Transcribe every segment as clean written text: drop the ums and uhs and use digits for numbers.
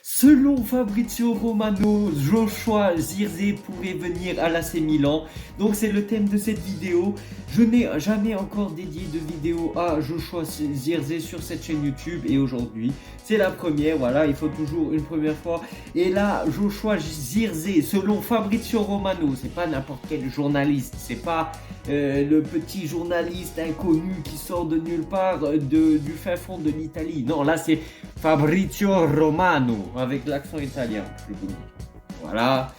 Selon Fabrizio Romano, Joshua Zirkzee pourrait venir à l'AC Milan. Donc c'est le thème de cette vidéo. Je n'ai jamais encore dédié de vidéo à Joshua Zirkzee sur cette chaîne YouTube. Et aujourd'hui, c'est la première. Voilà, il faut toujours une première fois. Et là, Joshua Zirkzee, selon Fabrizio Romano, c'est pas n'importe quel journaliste. C'est pas le petit journaliste inconnu qui sort de nulle part du fin fond de l'Italie. Non, là c'est Fabrizio Romano avec l'accent italien. Voilà.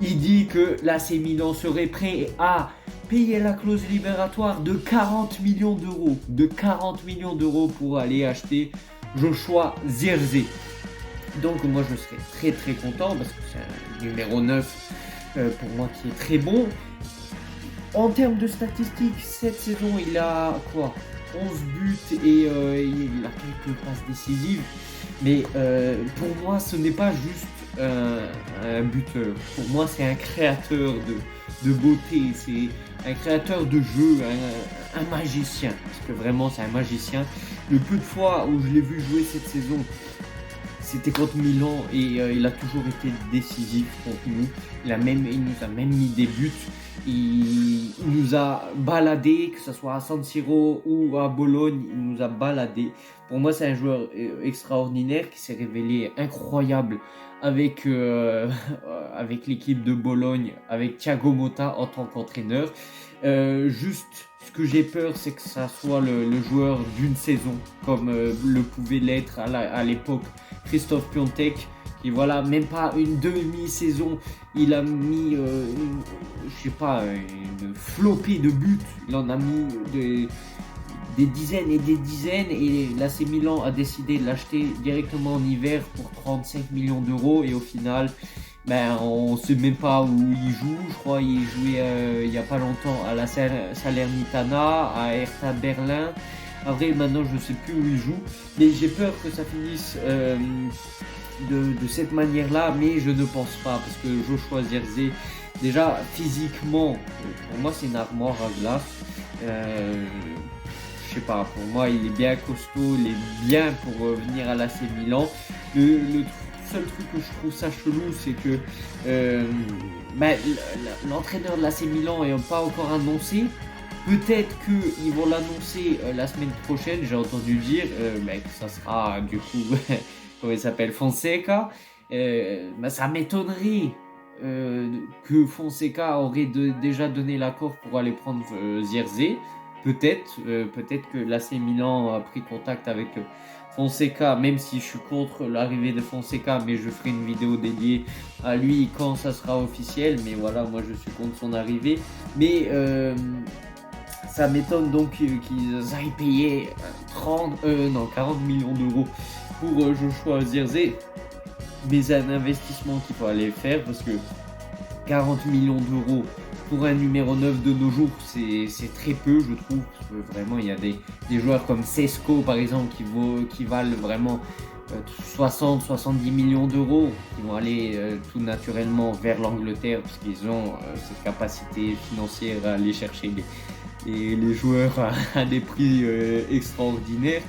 Il dit que l'AC Milan serait prêt à payer la clause libératoire de 40 millions d'euros. De 40 millions d'euros pour aller acheter Joshua Zirkzee. Donc moi je serais très content parce que c'est un numéro 9 pour moi qui est très bon. En termes de statistiques, cette saison, il a quoi 11 buts et il a quelques passes décisives. Mais pour moi, ce n'est pas juste un buteur. Pour moi, c'est un créateur de beauté. C'est un créateur de jeu, un magicien. Parce que vraiment, c'est un magicien. Le peu de fois où je l'ai vu jouer cette saison, c'était contre Milan et il a toujours été décisif contre nous. Il nous a même mis des buts. Il nous a baladé, que ce soit à San Siro ou à Bologne, il nous a baladé. Pour moi, c'est un joueur extraordinaire qui s'est révélé incroyable avec l'équipe de Bologne, avec Thiago Motta en tant qu'entraîneur. Juste, ce que j'ai peur, c'est que ça soit le joueur d'une saison, comme le pouvait l'être à l'époque Christophe Piątek. Et voilà, même pas une demi-saison, il a mis, une flopée de buts. Il en a mis des dizaines et des dizaines. Et l'AC Milan a décidé de l'acheter directement en hiver pour 35 millions d'euros. Et au final, on ne sait même pas où il joue. Je crois qu'il jouait il n'y a pas longtemps à la Salernitana, à Hertha Berlin. Après, maintenant, je ne sais plus où il joue. Mais j'ai peur que ça finisse de cette manière-là, mais je ne pense pas, parce que Joshua Zirkzee, déjà physiquement, pour moi c'est une armoire à glace. Je sais pas, pour moi il est bien costaud, il est bien pour venir à l'AC Milan. Le seul truc que je trouve ça chelou, c'est que l'entraîneur de l'AC Milan n'est pas encore annoncé. Peut-être qu'ils vont l'annoncer la semaine prochaine, j'ai entendu dire, que ça sera du coup comment il s'appelle, Fonseca. Ça m'étonnerait que Fonseca aurait déjà donné l'accord pour aller prendre Zirkzee. Peut-être que l'AC Milan a pris contact avec Fonseca, même si je suis contre l'arrivée de Fonseca, mais je ferai une vidéo dédiée à lui quand ça sera officiel. Mais voilà, moi je suis contre son arrivée. Mais ça m'étonne donc qu'ils aillent payer 40 millions d'euros pour Joshua Zirkzee. Mais c'est un investissement qu'il faut aller faire parce que 40 millions d'euros pour un numéro 9 de nos jours, c'est très peu, je trouve. Parce que vraiment, il y a des joueurs comme Sesko, par exemple, qui valent vraiment 60-70 millions d'euros, qui vont aller tout naturellement vers l'Angleterre parce qu'ils ont cette capacité financière à aller chercher les joueurs à des prix extraordinaires.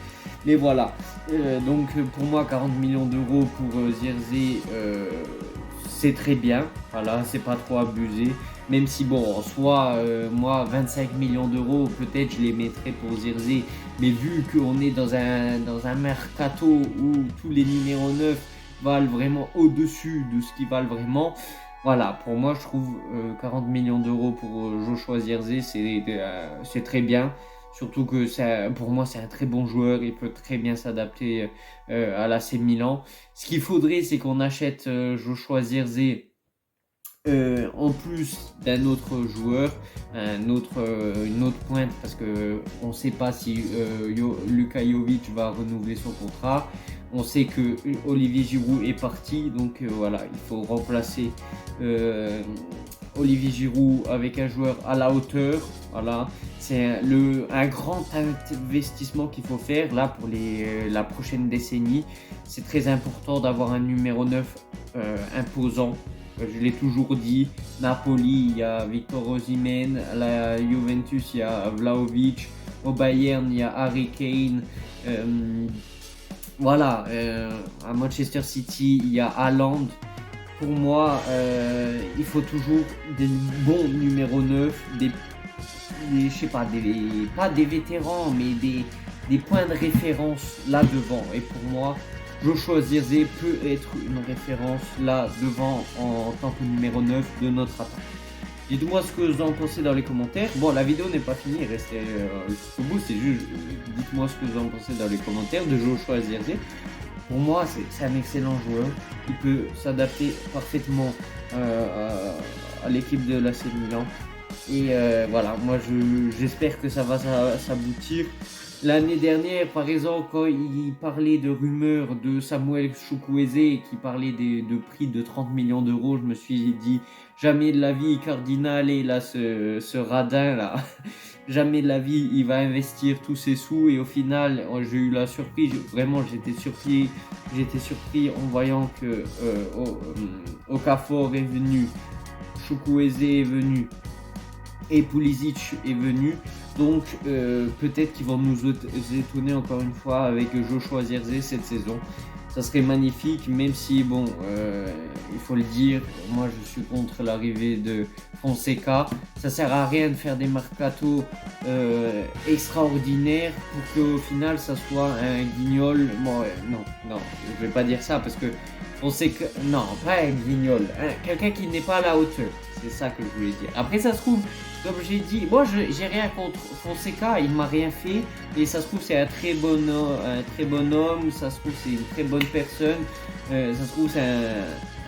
Mais voilà, donc pour moi 40 millions d'euros pour Zirkzee, c'est très bien. Voilà, c'est pas trop abusé. Même si bon, en soi, moi 25 millions d'euros, peut-être je les mettrais pour Zirkzee. Mais vu qu'on est dans un mercato où tous les numéros 9 valent vraiment au-dessus de ce qu'ils valent vraiment, voilà, pour moi je trouve 40 millions d'euros pour Joshua Zirkzee, c'est très bien. Surtout que pour moi c'est un très bon joueur, il peut très bien s'adapter à l'AC Milan. Ce qu'il faudrait, c'est qu'on achète Joshua Zirkzee en plus d'un autre joueur, une autre pointe, parce que on ne sait pas si Luka Jovic va renouveler son contrat. On sait que Olivier Giroud est parti, donc voilà, il faut remplacer Olivier Giroud avec un joueur à la hauteur. Voilà, c'est un grand investissement qu'il faut faire là pour la prochaine décennie. C'est très important d'avoir un numéro 9 imposant. Je l'ai toujours dit, Napoli, il y a Victor Osimhen, à la Juventus, il y a Vlahovic, au Bayern, il y a Harry Kane, voilà, à Manchester City, il y a Haaland. Pour moi, il faut toujours des bons numéro 9, je sais pas, pas des vétérans, mais des points de référence là devant. Et pour moi, Joshua Zirkzee peut être une référence là devant en tant que numéro 9 de notre attaque. Dites-moi ce que vous en pensez dans les commentaires. Bon, la vidéo n'est pas finie, restez jusqu'au bout, c'est juste, dites-moi ce que vous en pensez dans les commentaires de Joshua Zirkzee. Pour moi, c'est un excellent joueur. Il peut s'adapter parfaitement à l'équipe de l'AC Milan. Et voilà, moi j'espère que ça va s'aboutir. L'année dernière, par exemple, quand il parlait de rumeurs de Samuel Chukwueze qui parlait de prix de 30 millions d'euros, je me suis dit jamais de la vie Cardinal et là ce radin là, jamais de la vie il va investir tous ses sous et au final j'ai eu la surprise, vraiment j'étais surpris en voyant que Okafor est venu, Chukwueze est venu et Pulisic est venu. Donc peut-être qu'ils vont nous étonner encore une fois avec Joshua Zirkzee cette saison. Ça serait magnifique, même si bon, il faut le dire, moi je suis contre l'arrivée de Fonseca. Ça sert à rien de faire des mercato extraordinaires pour qu'au final ça soit un guignol. Bon, non, je vais pas dire ça parce que Fonseca, non, pas un guignol, quelqu'un qui n'est pas à la hauteur. C'est ça que je voulais dire. Après ça se trouve, comme j'ai dit, moi j'ai rien contre Fonseca, il m'a rien fait et ça se trouve c'est un très bon homme, ça se trouve c'est une très bonne personne, ça se trouve c'est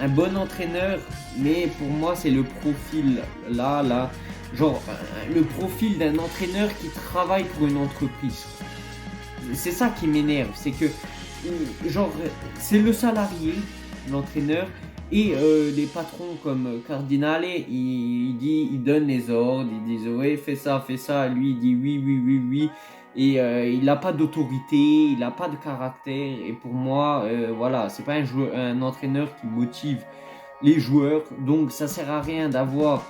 un bon entraîneur, mais pour moi c'est le profil là, genre le profil d'un entraîneur qui travaille pour une entreprise. C'est ça qui m'énerve, c'est que genre c'est le salarié, l'entraîneur. Et les patrons comme Cardinale, il donne les ordres, ils disent ouais fais ça, lui il dit oui, et il n'a pas d'autorité, il n'a pas de caractère, et pour moi voilà, c'est pas un entraîneur qui motive les joueurs, donc ça sert à rien d'avoir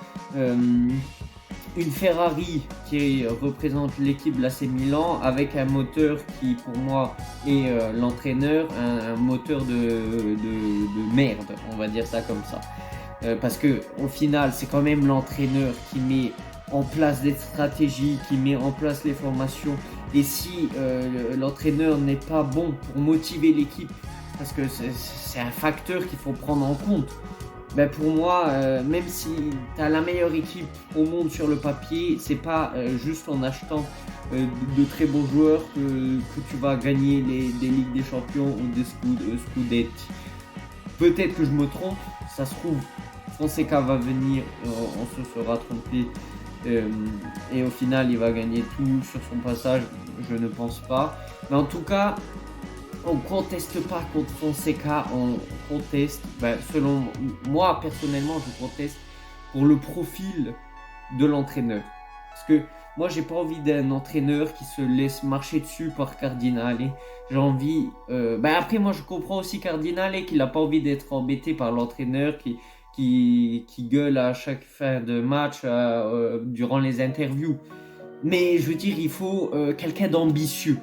une Ferrari qui représente l'équipe de l'AC Milan avec un moteur qui pour moi est l'entraîneur, un moteur de merde, on va dire ça comme ça. Parce que au final c'est quand même l'entraîneur qui met en place des stratégies, qui met en place les formations, et si l'entraîneur n'est pas bon pour motiver l'équipe, parce que c'est un facteur qu'il faut prendre en compte. Ben pour moi, même si tu as la meilleure équipe au monde sur le papier, c'est pas juste en achetant de très bons joueurs que tu vas gagner des Ligues des Champions ou des Scudetti. Peut-être que je me trompe, ça se trouve, Fonseca va venir, on se sera trompé et au final il va gagner tout sur son passage, je ne pense pas. Mais en tout cas, on conteste pas contre Fonseca, on conteste, selon moi personnellement, je conteste pour le profil de l'entraîneur. Parce que moi, j'ai pas envie d'un entraîneur qui se laisse marcher dessus par Cardinale. J'ai envie. Après, moi, je comprends aussi Cardinale qu'il n'a pas envie d'être embêté par l'entraîneur qui gueule à chaque fin de match durant les interviews. Mais je veux dire, il faut quelqu'un d'ambitieux.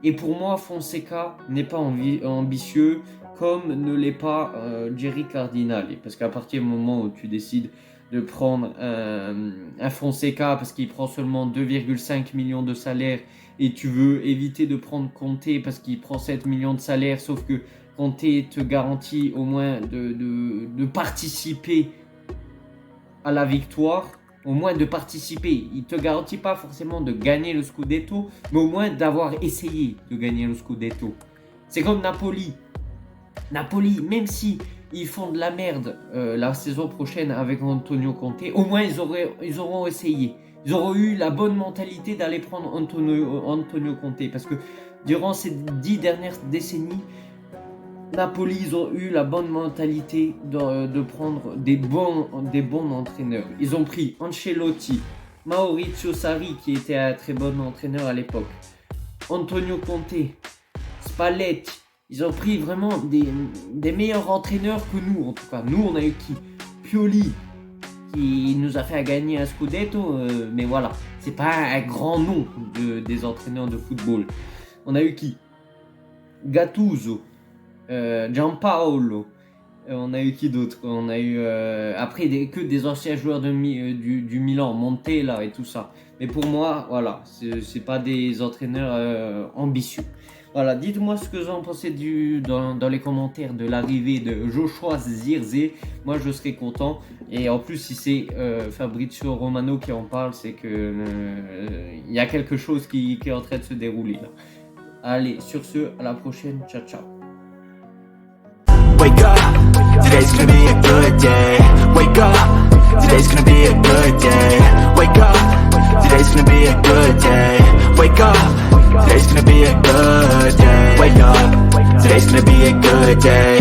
Et pour moi, Fonseca n'est pas ambitieux comme ne l'est pas Jerry Cardinale. Parce qu'à partir du moment où tu décides de prendre un Fonseca parce qu'il prend seulement 2,5 millions de salaire et tu veux éviter de prendre Conte parce qu'il prend 7 millions de salaire, sauf que Conte te garantit au moins de participer à la victoire, au moins de participer. Il ne te garantit pas forcément de gagner le Scudetto, mais au moins d'avoir essayé de gagner le Scudetto. C'est comme Napoli. Napoli, même si ils font de la merde la saison prochaine avec Antonio Conte, au moins ils auront essayé. Ils auront eu la bonne mentalité d'aller prendre Antonio Conte. Parce que durant ces 10 dernières décennies, Napoli, ils ont eu la bonne mentalité de prendre des bons entraîneurs. Ils ont pris Ancelotti, Maurizio Sarri, qui était un très bon entraîneur à l'époque, Antonio Conte, Spalletti. Ils ont pris vraiment des meilleurs entraîneurs que nous, en tout cas. Nous, on a eu qui? Pioli, qui nous a fait gagner un Scudetto, mais voilà, c'est pas un grand nom des entraîneurs de football. On a eu qui? Gattuso, Gianpaolo. On a eu qui d'autre? On a eu après que des anciens joueurs du Milan, Montella et tout ça. Mais pour moi, voilà, c'est pas des entraîneurs ambitieux. Voilà, dites-moi ce que vous en pensez dans les commentaires de l'arrivée de Joshua Zirkzee. Moi, je serais content. Et en plus, si c'est Fabrizio Romano qui en parle, c'est que il y a quelque chose qui est en train de se dérouler là. Allez, sur ce, à la prochaine. Ciao, ciao. Wake up, today's gonna be a good day. Wake up, today's gonna be a good day. Wake up, today's gonna be a good day. Wake up, today's gonna be a good day. Wake up, today's gonna be a good day.